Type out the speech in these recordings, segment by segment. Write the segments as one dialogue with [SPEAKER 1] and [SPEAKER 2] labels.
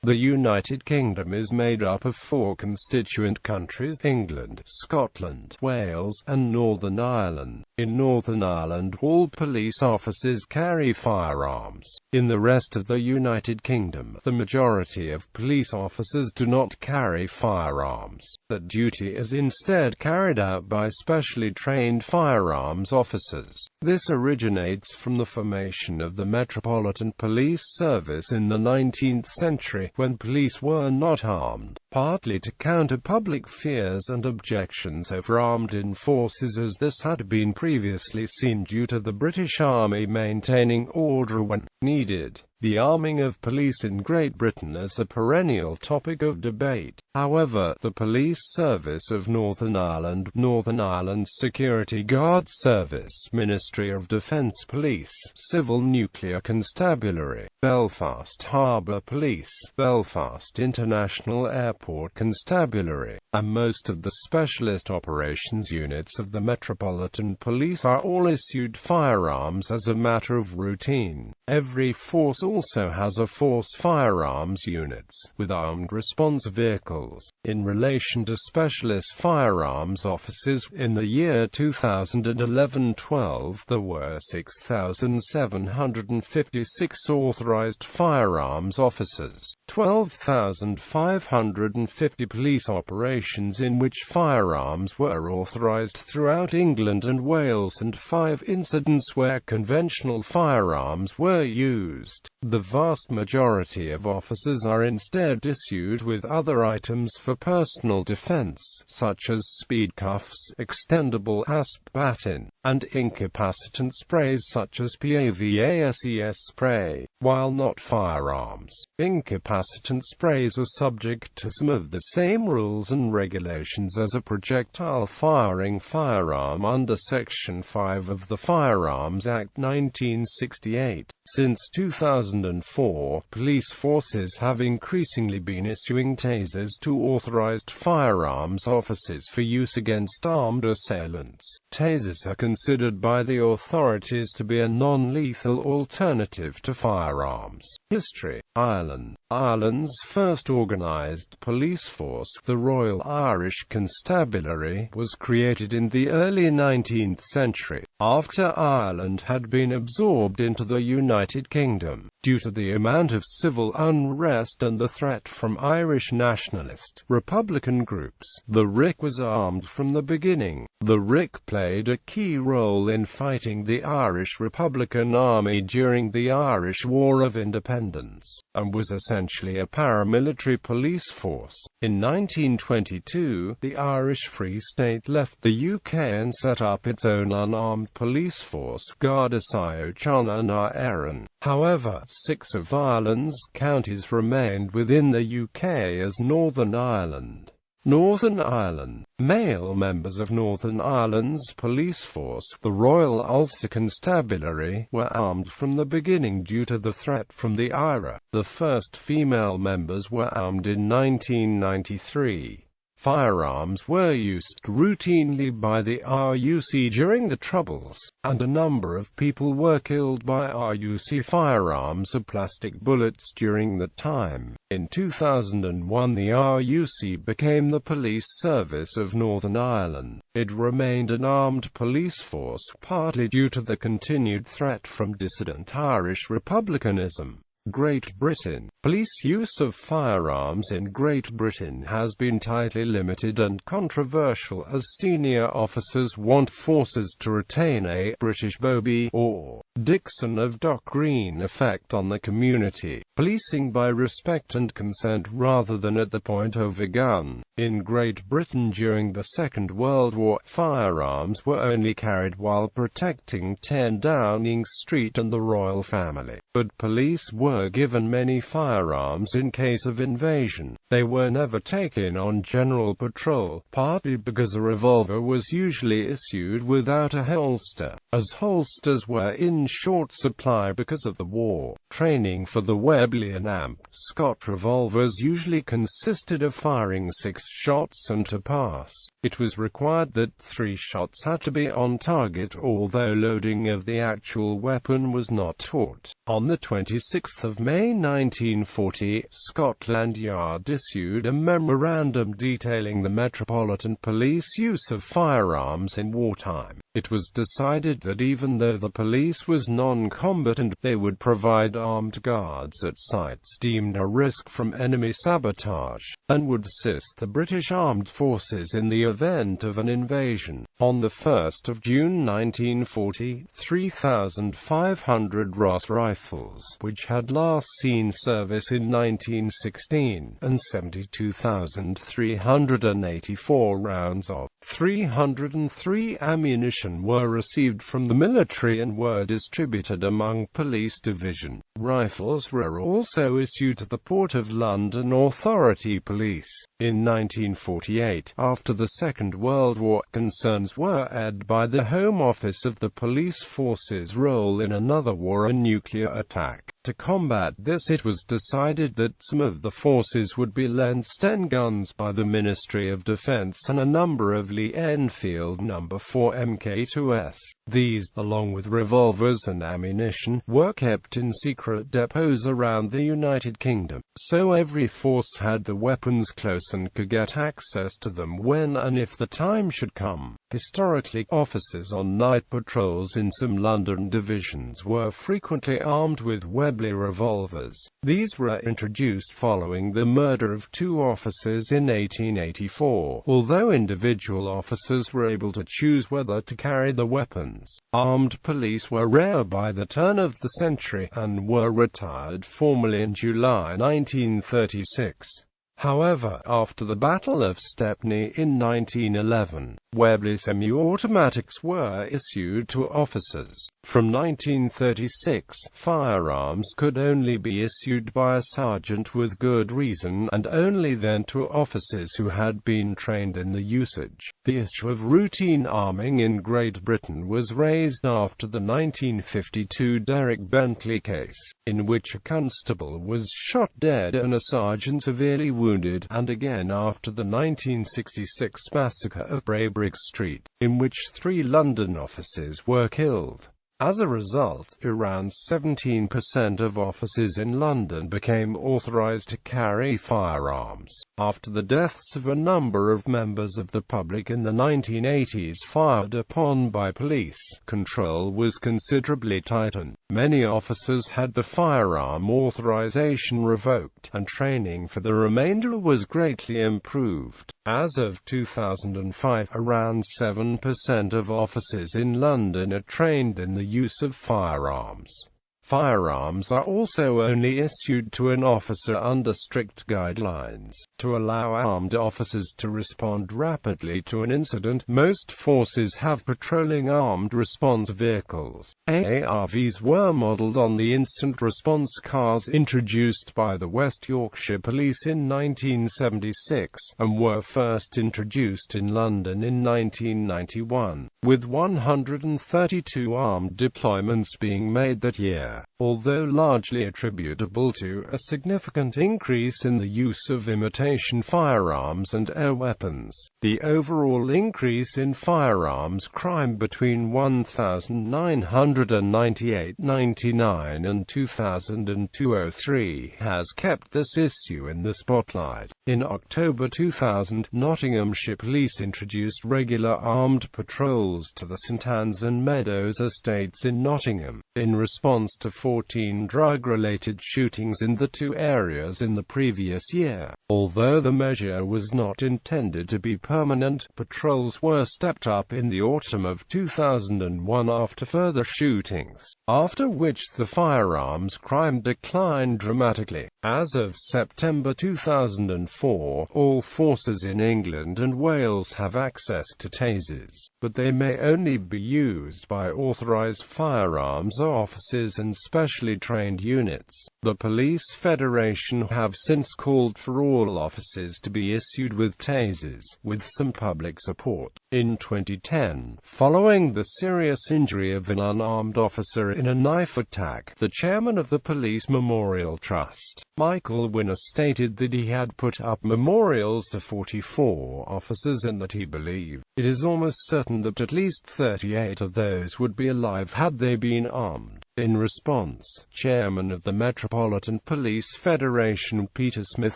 [SPEAKER 1] The United Kingdom is made up of 4 constituent countries: England, Scotland, Wales, and Northern Ireland. In Northern Ireland, all police officers carry firearms. In the rest of the United Kingdom, the majority of police officers do not carry firearms. That duty is instead carried out by specially trained firearms officers. This originates from the formation of the Metropolitan Police Service in the 19th century, when police were not armed, partly to counter public fears and objections over armed enforcers, as this had been previously seen due to the British Army maintaining order when needed. The arming of police in Great Britain is a perennial topic of debate. However, the Police Service of Northern Ireland, Northern Ireland's Security Guard Service, Ministry of Defence Police, Civil Nuclear Constabulary, Belfast Harbour Police, Belfast International Airport Constabulary, and most of the specialist operations units of the Metropolitan Police are all issued firearms as a matter of routine. Every force also has a force firearms units, with armed response vehicles. In relation to specialist firearms officers, in the year 2011-12, there were 6,756 authorized firearms officers, 12,550 police operations in which firearms were authorized throughout England and Wales, and 5 incidents where conventional firearms were used. The vast majority of officers are instead issued with other items for personal defense, such as speed cuffs, extendable asp baton, and incapacitant sprays such as PAVASES spray. While not firearms, incapacitant sprays are subject to some of the same rules and regulations as a projectile firing firearm under Section 5 of the Firearms Act 1968. Since 2004, police forces have increasingly been issuing tasers to authorized firearms officers for use against armed assailants. Tasers are considered by the authorities to be a non-lethal alternative to firearms. History: Ireland. Ireland's first organised police force, the Royal Irish Constabulary, was created in the early 19th century, after Ireland had been absorbed into the United Kingdom. Due to the amount of civil unrest and the threat from Irish nationalist, Republican groups, the RIC was armed from the beginning. The RIC played a key role in fighting the Irish Republican Army during the Irish War of Independence, and was essentially a paramilitary police force. In 1922, the Irish Free State left the UK and set up its own unarmed police force, Garda Síochána na Éireann. However, 6 of Ireland's counties remained within the UK as Northern Ireland. Northern Ireland. Male members of Northern Ireland's police force, the Royal Ulster Constabulary, were armed from the beginning due to the threat from the IRA. The first female members were armed in 1993. Firearms were used routinely by the RUC during the Troubles, and a number of people were killed by RUC firearms or plastic bullets during that time. In 2001, the RUC became the Police Service of Northern Ireland. It remained an armed police force, partly due to the continued threat from dissident Irish republicanism. Great Britain. Police use of firearms in Great Britain has been tightly limited and controversial, as senior officers want forces to retain a British Bobby or Dixon of Dock Green effect on the community, policing by respect and consent rather than at the point of a gun. In Great Britain during the Second World War, firearms were only carried while protecting 10 Downing Street and the royal family, but police were given many firearms in case of invasion. They were never taken on general patrol, partly because a revolver was usually issued without a holster. as holsters were in short supply because of the war. Training for the Wesleyan amp. Scott revolvers usually consisted of firing 6 shots, and to pass, it was required that 3 shots had to be on target, although loading of the actual weapon was not taught. On the 26th of May 1940, Scotland Yard issued a memorandum detailing the Metropolitan Police use of firearms in wartime. It was decided that even though the police was non-combatant, they would provide armed guards at sites deemed a risk from enemy sabotage, and would assist the British Armed Forces in the event of an invasion. On the 1st of June 1940, 3,500 Ross rifles, which had last seen service in 1916, and 72,384 rounds of 303 ammunition were received from the military and were distributed among police division. Rifles were also issued to the Port of London Authority Police. In 1948, after the Second World War, concerns were aired by the Home Office of the police force's role in another war, a nuclear attack. To combat this, it was decided that some of the forces would be lent 10 guns by the Ministry of Defense and a number of Lee Enfield No. 4 Mk2s. These, along with revolvers and ammunition, were kept in secret depots around the United Kingdom, so every force had the weapons close and could get access to them when and if the time should come. Historically, officers on night patrols in some London divisions were frequently armed with Webley revolvers. These were introduced following the murder of 2 officers in 1884. Although individual officers were able to choose whether to carry the weapons, armed police were rare by the turn of the century, and were retired formally in July 1936. However, after the Battle of Stepney in 1911, Webley semi-automatics were issued to officers. From 1936, firearms could only be issued by a sergeant with good reason, and only then to officers who had been trained in the usage. The issue of routine arming in Great Britain was raised after the 1952 Derek Bentley case, in which a constable was shot dead and a sergeant severely wounded, and again after the 1966 massacre of Braybrigg Street, in which 3 London officers were killed. As a result, around 17% of officers in London became authorized to carry firearms. After the deaths of a number of members of the public in the 1980s fired upon by police, control was considerably tightened. Many officers had the firearm authorization revoked, and training for the remainder was greatly improved. As of 2005, around 7% of officers in London are trained in the use of firearms. Firearms are also only issued to an officer under strict guidelines. To allow armed officers to respond rapidly to an incident, most forces have patrolling armed response vehicles. ARVs were modelled on the instant response cars introduced by the West Yorkshire Police in 1976, and were first introduced in London in 1991, with 132 armed deployments being made that year. Although largely attributable to a significant increase in the use of imitation firearms and air weapons, the overall increase in firearms crime between 1998-99 and 2002-03 has kept this issue in the spotlight. In October 2000, Nottinghamshire Police introduced regular armed patrols to the St Anne's and Meadows estates in Nottingham, in response to 14 drug-related shootings in the 2 areas in the previous year. Although the measure was not intended to be permanent, patrols were stepped up in the autumn of 2001 after further shootings, after which the firearms crime declined dramatically. As of September 2004, all forces in England and Wales have access to tasers, but they may only be used by authorised firearms officers and and specially trained units. The Police Federation have since called for all officers to be issued with tasers, with some public support. In 2010, following the serious injury of an unarmed officer in a knife attack, the chairman of the Police Memorial Trust, Michael Winner, stated that he had put up memorials to 44 officers and that he believed it is almost certain that at least 38 of those would be alive had they been armed. In response, Chairman of the Metropolitan Police Federation Peter Smith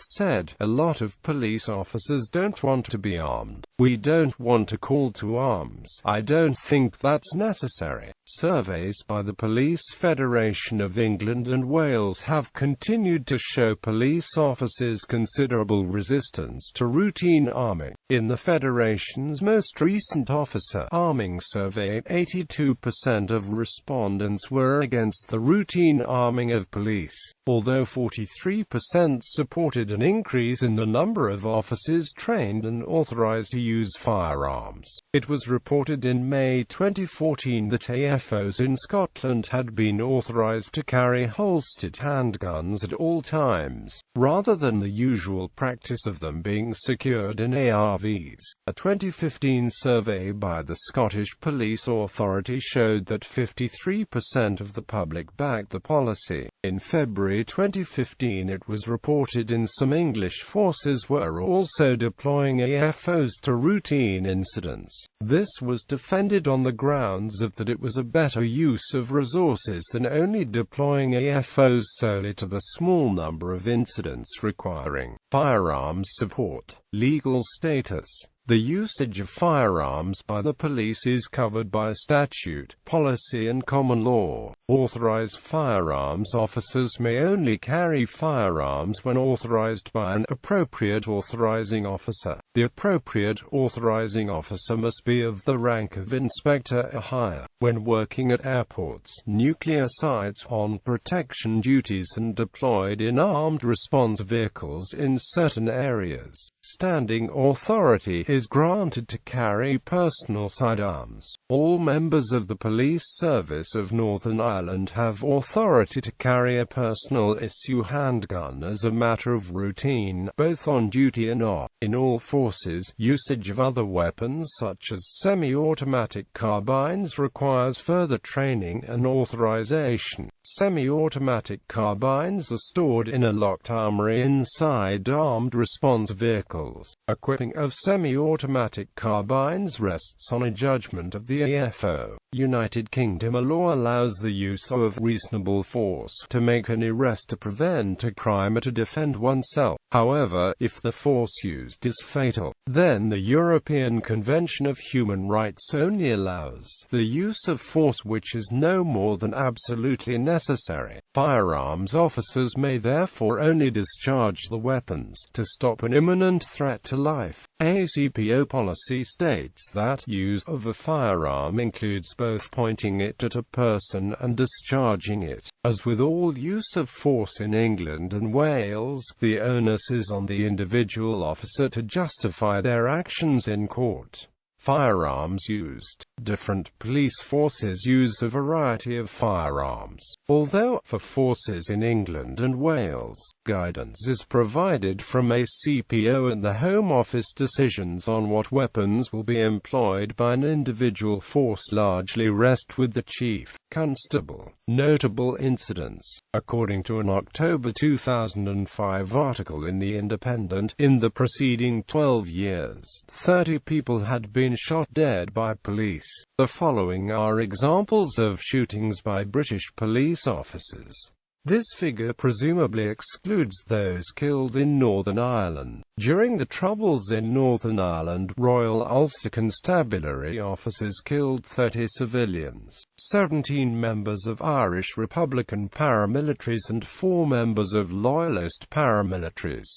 [SPEAKER 1] said, "A lot of police officers don't want to be armed. We don't want a call to arms. I don't think that's necessary." Surveys by the Police Federation of England and Wales have continued to show police officers considerable resistance to routine arming. In the Federation's most recent officer arming survey, 82% of respondents were against the routine arming of police, although 43% supported an increase in the number of officers trained and authorized to use firearms. It was reported in May 2014 that AFOs in Scotland had been authorized to carry holstered handguns at all times, rather than the usual practice of them being secured in ARVs. A 2015 survey by the Scottish Police Authority showed that 53% of the public backed the policy. In February 2015, it was reported in some English forces were also deploying AFOs to routine incidents. This was defended on the grounds of that it was a better use of resources than only deploying AFOs solely to the small number of incidents requiring firearms support. Legal status. The usage of firearms by the police is covered by statute, policy and common law. Authorized firearms officers may only carry firearms when authorized by an appropriate authorizing officer. The appropriate authorizing officer must be of the rank of inspector or higher. When working at airports, nuclear sites, on protection duties and deployed in armed response vehicles in certain areas, standing authority is granted to carry personal sidearms. All members of the Police Service of Northern Ireland have authority to carry a personal issue handgun as a matter of routine, both on duty and off. In all forces, usage of other weapons such as semi-automatic carbines requires further training and authorization. Semi-automatic carbines are stored in a locked armory inside armed response vehicles. Equipping of semi-automatic carbines rests on a judgment of the AFO. United Kingdom law allows the use of reasonable force to make an arrest, to prevent a crime, or to defend oneself. However, if the force used is fatal, then the European Convention of Human Rights only allows the use of force which is no more than absolutely necessary. Firearms officers may therefore only discharge the weapons to stop an imminent threat to life. ACPO policy states that use of a firearm includes both pointing it at a person and discharging it. As with all use of force in England and Wales, the onus is on the individual officer to justify their actions in court. Firearms used. Different police forces use a variety of firearms. Although, for forces in England and Wales, guidance is provided from ACPO and the Home Office, decisions on what weapons will be employed by an individual force largely rest with the Chief Constable. Notable incidents. According to an October 2005 article in The Independent, in the preceding 12 years, 30 people had been shot dead by police. The following are examples of shootings by British police officers. This figure presumably excludes those killed in Northern Ireland. During the Troubles in Northern Ireland, Royal Ulster Constabulary officers killed 30 civilians, 17 members of Irish Republican paramilitaries and 4 members of Loyalist paramilitaries.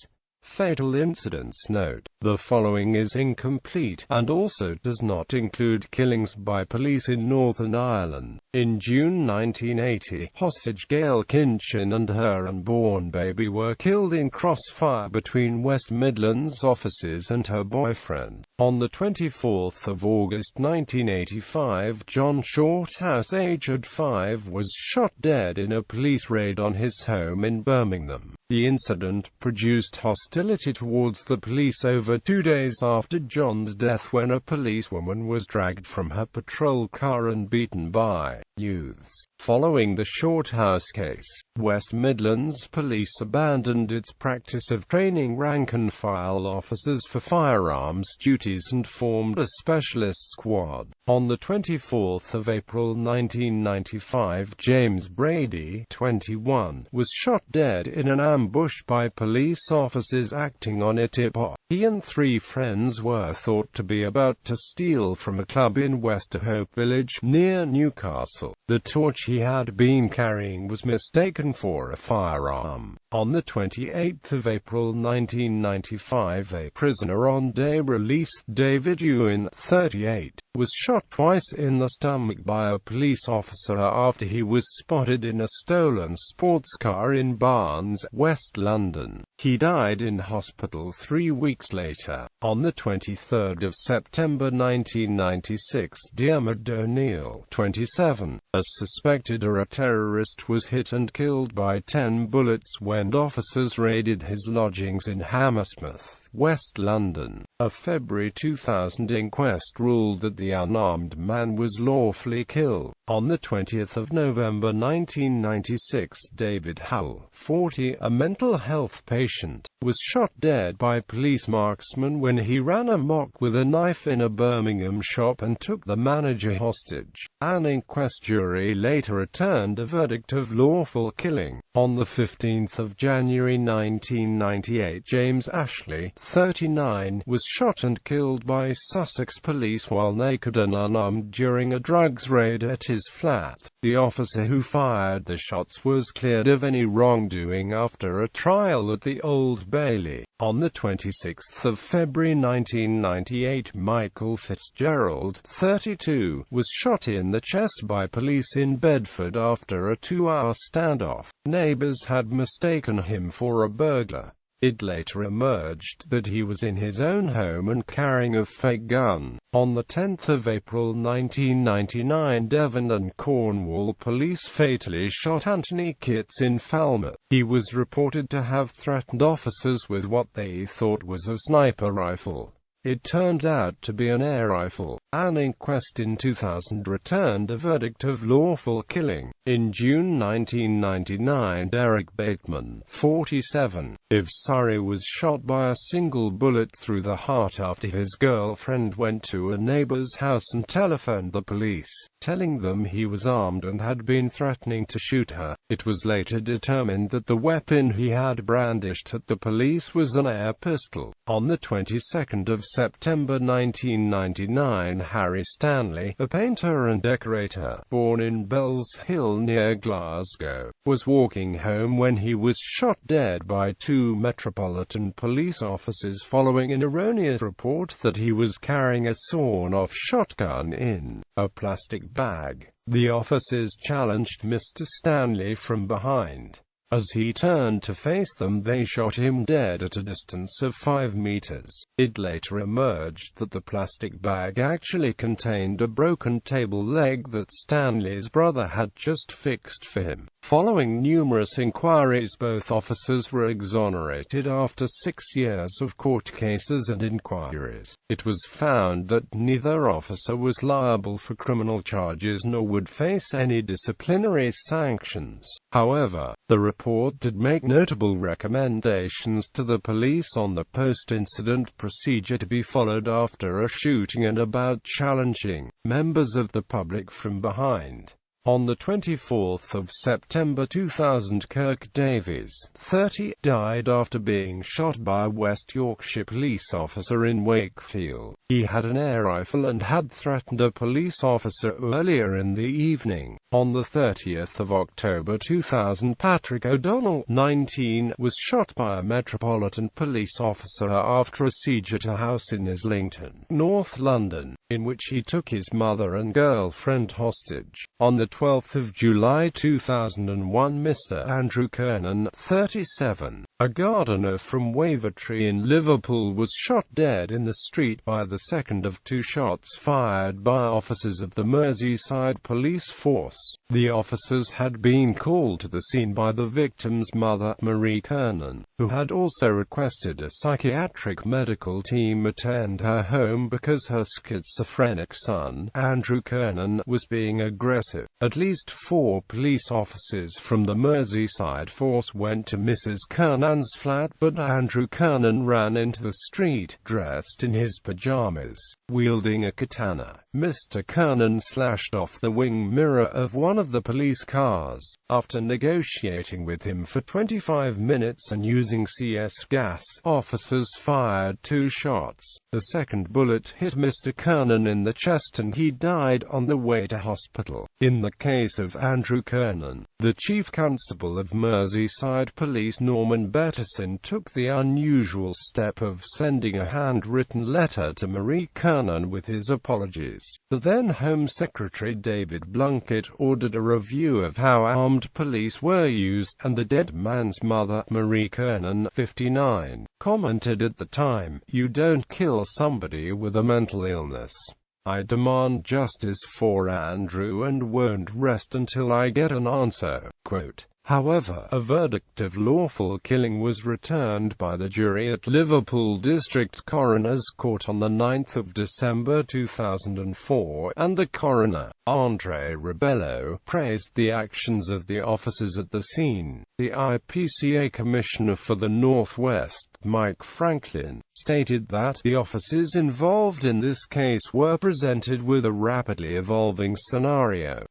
[SPEAKER 1] Fatal incidents. Note: the following is incomplete, and also does not include killings by police in Northern Ireland. In June 1980, hostage Gail Kinchin and her unborn baby were killed in crossfire between West Midlands officers and her boyfriend. On the 24th of August 1985, John Shorthouse, aged 5, was shot dead in a police raid on his home in Birmingham. The incident produced hostility towards the police over 2 days after John's death, when a policewoman was dragged from her patrol car and beaten by youths. Following the Shorthouse case, West Midlands Police abandoned its practice of training rank-and-file officers for firearms duties and formed a specialist squad. On the 24th of April 1995, James Brady, 21, was shot dead in an ambush by police officers acting on a tip-off. He and 3 friends were thought to be about to steal from a club in Westerhope Village, near Newcastle. The torch he had been carrying was mistaken for a firearm. On the 28th of April 1995, a prisoner on day release, David Ewan, 38, was shot twice in the stomach by a police officer after he was spotted in a stolen sports car in Barnes, West London. He died in hospital 3 weeks later. On the 23rd of September 1996, Diarmuid O'Neill, 27, a suspected terrorist, was hit and killed by 10 bullets when officers raided his lodgings in Hammersmith, West London. A February 2000 inquest ruled that the unarmed man was lawfully killed. On the 20th of November 1996, David Howell, 40, a mental health patient, was shot dead by police marksmen when he ran amok with a knife in a Birmingham shop and took the manager hostage. An inquest jury later returned a verdict of lawful killing. On the 15th of January 1998, James Ashley, 39, was shot and killed by Sussex police while naked and unarmed during a drugs raid at his flat. The officer who fired the shots was cleared of any wrongdoing after a trial at the Old Bailey. On the 26th of February 1998, Michael Fitzgerald, 32, was shot in the chest by police in Bedford after a 2-hour standoff. Neighbors had mistaken him for a burglar. It later emerged that he was in his own home and carrying a fake gun. On the 10th of April 1999, Devon and Cornwall police fatally shot Anthony Kitts in Falmouth. He was reported to have threatened officers with what they thought was a sniper rifle. It turned out to be an air rifle. An inquest in 2000 returned a verdict of lawful killing. In June 1999, Derek Bateman, 47, of Surrey, was shot by a single bullet through the heart after his girlfriend went to a neighbor's house and telephoned the police, telling them he was armed and had been threatening to shoot her. It was later determined that the weapon he had brandished at the police was an air pistol. On the 22nd of September 1999, Harry Stanley, a painter and decorator, born in Bells Hill near Glasgow, was walking home when he was shot dead by 2 Metropolitan Police officers following an erroneous report that he was carrying a sawn-off shotgun in a plastic bag. The officers challenged Mr. Stanley from behind. As he turned to face them, they shot him dead at a distance of 5 meters. It later emerged that the plastic bag actually contained a broken table leg that Stanley's brother had just fixed for him. Following numerous inquiries, both officers were exonerated after 6 years of court cases and inquiries. It was found that neither officer was liable for criminal charges nor would face any disciplinary sanctions. However, the report did make notable recommendations to the police on the post-incident procedure to be followed after a shooting and about challenging members of the public from behind. On the 24th of September 2000, Kirk Davies, 30, died after being shot by a West Yorkshire police officer in Wakefield. He had an air rifle and had threatened a police officer earlier in the evening. On the 30th of October 2000, Patrick O'Donnell, 19, was shot by a Metropolitan Police officer after a siege at a house in Islington, North London, in which he took his mother and girlfriend hostage. On the 12th of July 2001, Mr. Andrew Kernan, 37, a gardener from Wavertree in Liverpool, was shot dead in the street by the second of two shots fired by officers of the Merseyside Police Force. The officers had been called to the scene by the victim's mother, Marie Kernan, who had also requested a psychiatric medical team attend her home because her schizophrenic son, Andrew Kernan, was being aggressive. At least 4 police officers from the Merseyside force went to Mrs. Kernan's flat, but Andrew Kernan ran into the street, dressed in his pajamas, wielding a katana. Mr. Kernan slashed off the wing mirror of one of the police cars. After negotiating with him for 25 minutes and using CS gas, officers fired 2 shots. The second bullet hit Mr. Kernan in the chest and he died on the way to hospital. In the case of Andrew Kernan, the Chief Constable of Merseyside Police, Norman Bettison, took the unusual step of sending a handwritten letter to Marie Kernan with his apologies. The then Home Secretary David Blunkett ordered a review of how armed police were used, and the dead man's mother, Marie Kernan, 59, commented at the time, "You don't kill somebody with a mental illness. I demand justice for Andrew and won't rest until I get an answer." Quote. However, a verdict of lawful killing was returned by the jury at Liverpool District Coroner's Court on 9 December 2004, and the coroner, Andre Rebello, praised the actions of the officers at the scene. The IPCA Commissioner for the North West, Mike Franklin, stated that the officers involved in this case were presented with a rapidly evolving scenario.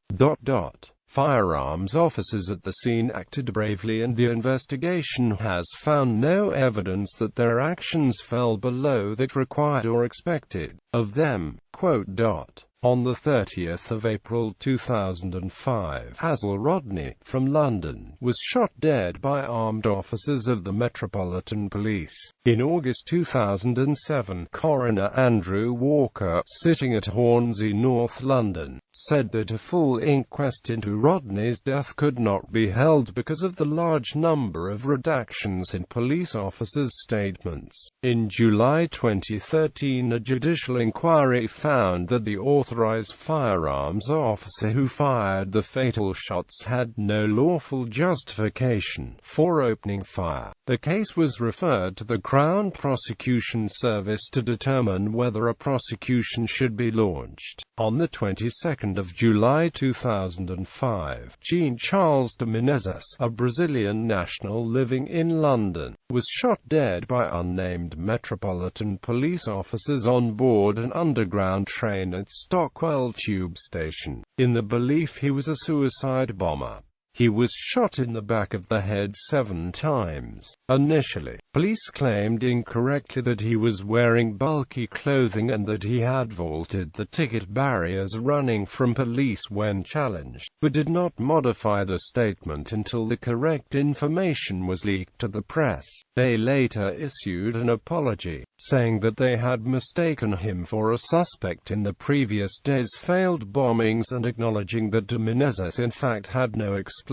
[SPEAKER 1] Firearms officers at the scene acted bravely and the investigation has found no evidence that their actions fell below that required or expected of them. Quote. On the 30th of April 2005, Hazel Rodney, from London, was shot dead by armed officers of the Metropolitan Police. In August 2007, Coroner Andrew Walker, sitting at Hornsey, North London, said that a full inquest into Rodney's death could not be held because of the large number of redactions in police officers' statements. In July 2013, a judicial inquiry found that the authorized firearms officer who fired the fatal shots had no lawful justification for opening fire. The case was referred to the Crown Prosecution Service to determine whether a prosecution should be launched. On the 22nd of July 2005, Jean-Charles de Menezes, a Brazilian national living in London, was shot dead by unnamed Metropolitan Police officers on board an underground train at Stockwell Tube Station, in the belief he was a suicide bomber. He was shot in the back of the head 7 times. Initially, police claimed incorrectly that he was wearing bulky clothing and that he had vaulted the ticket barriers running from police when challenged, but did not modify the statement until the correct information was leaked to the press. They later issued an apology, saying that they had mistaken him for a suspect in the previous day's failed bombings and acknowledging that de Menezes in fact had no explosives,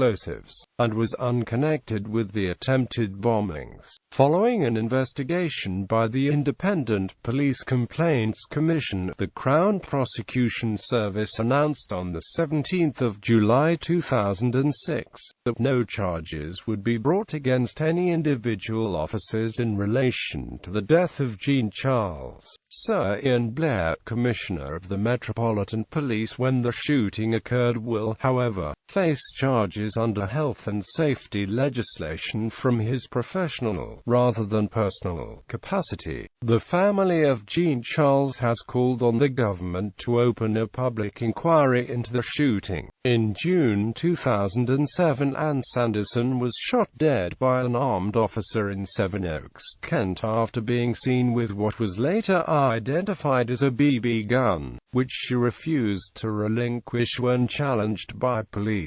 [SPEAKER 1] and was unconnected with the attempted bombings. Following an investigation by the Independent Police Complaints Commission, the Crown Prosecution Service announced on the 17th of July 2006 that no charges would be brought against any individual officers in relation to the death of Jean-Charles. Sir Ian Blair, Commissioner of the Metropolitan Police when the shooting occurred, will, however, face charges under health and safety legislation from his professional, rather than personal, capacity. The family of Jean-Charles has called on the government to open a public inquiry into the shooting. In June 2007, Ann Sanderson was shot dead by an armed officer in Sevenoaks, Kent, after being seen with what was later identified as a BB gun, which she refused to relinquish when challenged by police.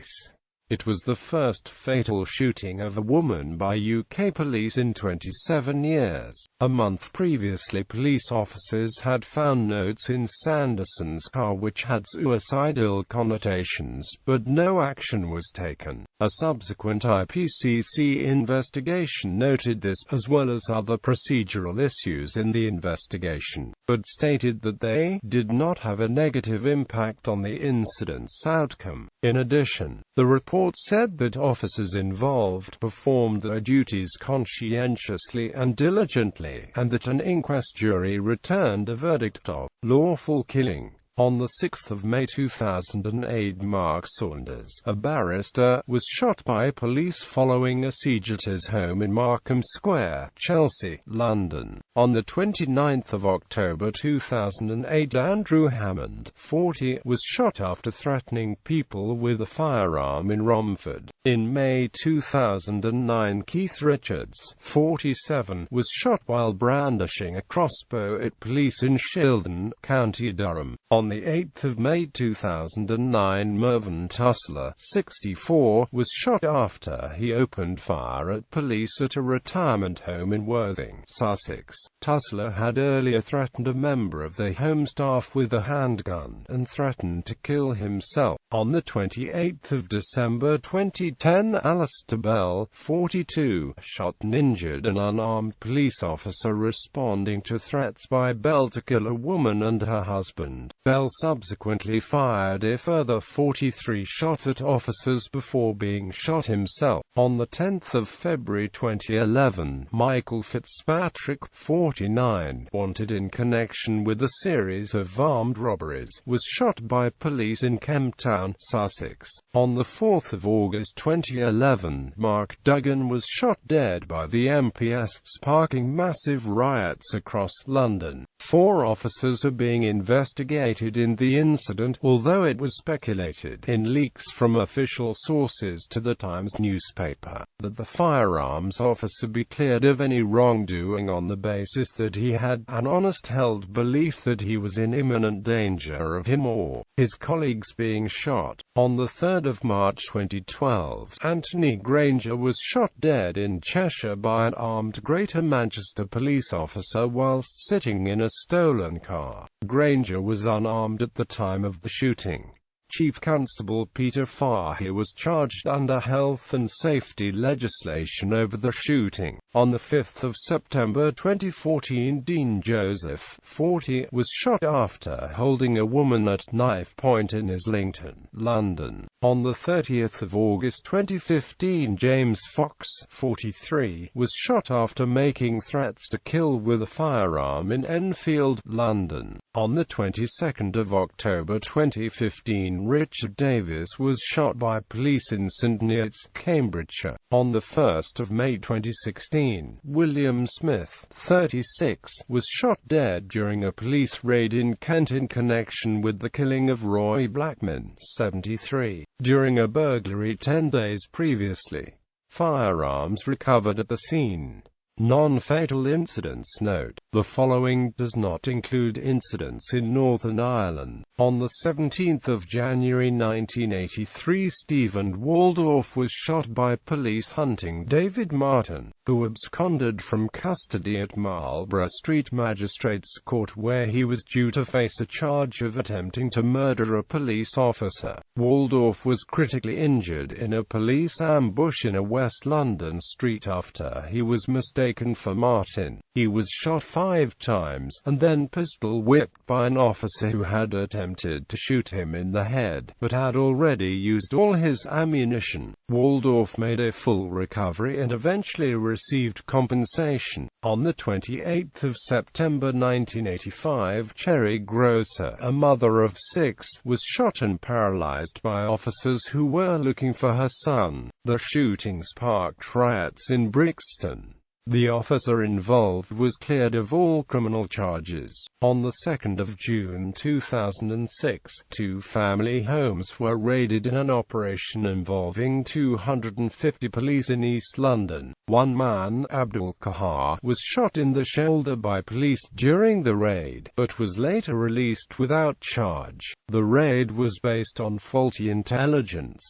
[SPEAKER 1] It was the first fatal shooting of a woman by UK police in 27 years. A month previously, police officers had found notes in Sanderson's car which had suicidal connotations, but no action was taken. A subsequent IPCC investigation noted this, as well as other procedural issues in the investigation, but stated that they did not have a negative impact on the incident's outcome. In addition, the report said that officers involved performed their duties conscientiously and diligently, and that an inquest jury returned a verdict of lawful killing. On 6 May 2008, Mark Saunders, a barrister, was shot by police following a siege at his home in Markham Square, Chelsea, London. On 29 October 2008, Andrew Hammond, 40, was shot after threatening people with a firearm in Romford. In May 2009, Keith Richards, 47, was shot while brandishing a crossbow at police in Shildon, County Durham. On 8 May 2009, Mervyn Tussler, 64, was shot after he opened fire at police at a retirement home in Worthing, Sussex. Tussler had earlier threatened a member of the home staff with a handgun, and threatened to kill himself. On 28 December 2010, Alistair Bell, 42, shot and injured an unarmed police officer responding to threats by Bell to kill a woman and her husband. Bell subsequently fired a further 43 shots at officers before being shot himself. On 10 February 2011, Michael Fitzpatrick, 49, wanted in connection with a series of armed robberies, was shot by police in Kemptown, Sussex. On 4 August 2011, Mark Duggan was shot dead by the MPS, sparking massive riots across London. 4 officers are being investigated in the incident, although it was speculated, in leaks from official sources to the Times newspaper, that the firearms officer be cleared of any wrongdoing on the basis that he had an honest held belief that he was in imminent danger of him or his colleagues being shot. On 3 March 2012, Anthony Granger was shot dead in Cheshire by an armed Greater Manchester police officer whilst sitting in a stolen car. Granger was unarmed at the time of the shooting. Chief Constable Peter Fahey was charged under health and safety legislation over the shooting. On 5 September 2014, Dean Joseph, 40, was shot after holding a woman at knife point in Islington, London. On 30 August 2015, James Fox, 43, was shot after making threats to kill with a firearm in Enfield, London. On the 22nd of October 2015, Richard Davis was shot by police in St Neots, Cambridgeshire. On the 1st of May 2016, William Smith, 36, was shot dead during a police raid in Kent in connection with the killing of Roy Blackman, 73, during a burglary 10 days previously. Firearms recovered at the scene. Non-fatal incidents note. The following does not include incidents in Northern Ireland. On 17 January 1983, Stephen Waldorf was shot by police hunting David Martin, who absconded from custody at Marlborough Street Magistrates Court, where he was due to face a charge of attempting to murder a police officer. Waldorf was critically injured in a police ambush in a West London street after he was mistaken for Martin. He was shot 5 times, and then pistol-whipped by an officer who had attempted attempted to shoot him in the head, but had already used all his ammunition. Waldorf made a full recovery and eventually received compensation. On the 28th of September 1985, Cherry Grosser, a mother of 6, was shot and paralyzed by officers who were looking for her son. The shooting sparked riots in Brixton. The officer involved was cleared of all criminal charges. On the 2nd of June 2006, 2 family homes were raided in an operation involving 250 police in East London. One man, Abdul Kahar, was shot in the shoulder by police during the raid, but was later released without charge. The raid was based on faulty intelligence.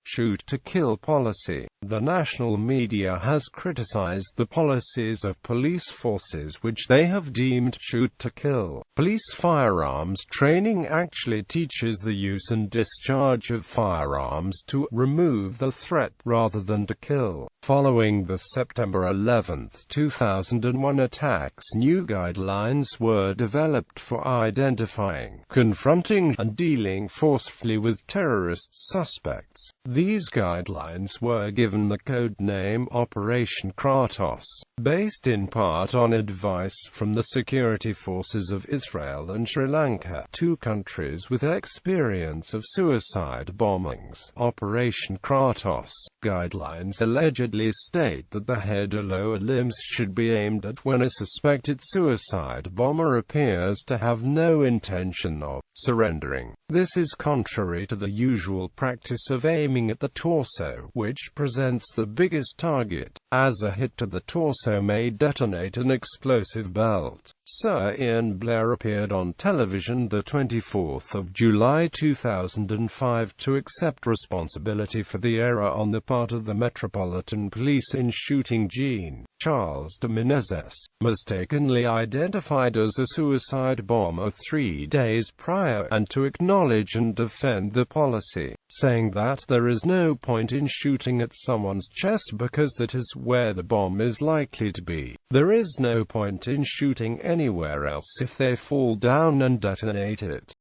[SPEAKER 1] Shoot-to-kill policy. The national media has criticized the policies of police forces which they have deemed shoot-to-kill. Police firearms training actually teaches the use and discharge of firearms to remove the threat rather than to kill. Following the September 11, 2001 attacks, new guidelines were developed for identifying, confronting, and dealing forcefully with terrorist suspects. These guidelines were given the code name Operation Kratos, based in part on advice from the security forces of Israel and Sri Lanka, 2 countries with experience of suicide bombings. Operation Kratos guidelines allegedly state that the head or lower limbs should be aimed at when a suspected suicide bomber appears to have no intention of surrendering. This is contrary to the usual practice of aiming at the torso, which presents the biggest target, as a hit to the torso may detonate an explosive belt. Sir Ian Blair appeared on television the 24th of July 2005 to accept responsibility for the error on the part of the Metropolitan Police in shooting Jean-Charles de Menezes, mistakenly identified as a suicide bomber 3 days prior, and to acknowledge and defend the policy, saying that there is no point in shooting at someone's chest because that is where the bomb is likely to be. There is no point in shooting anywhere else if they fall down and detonate it.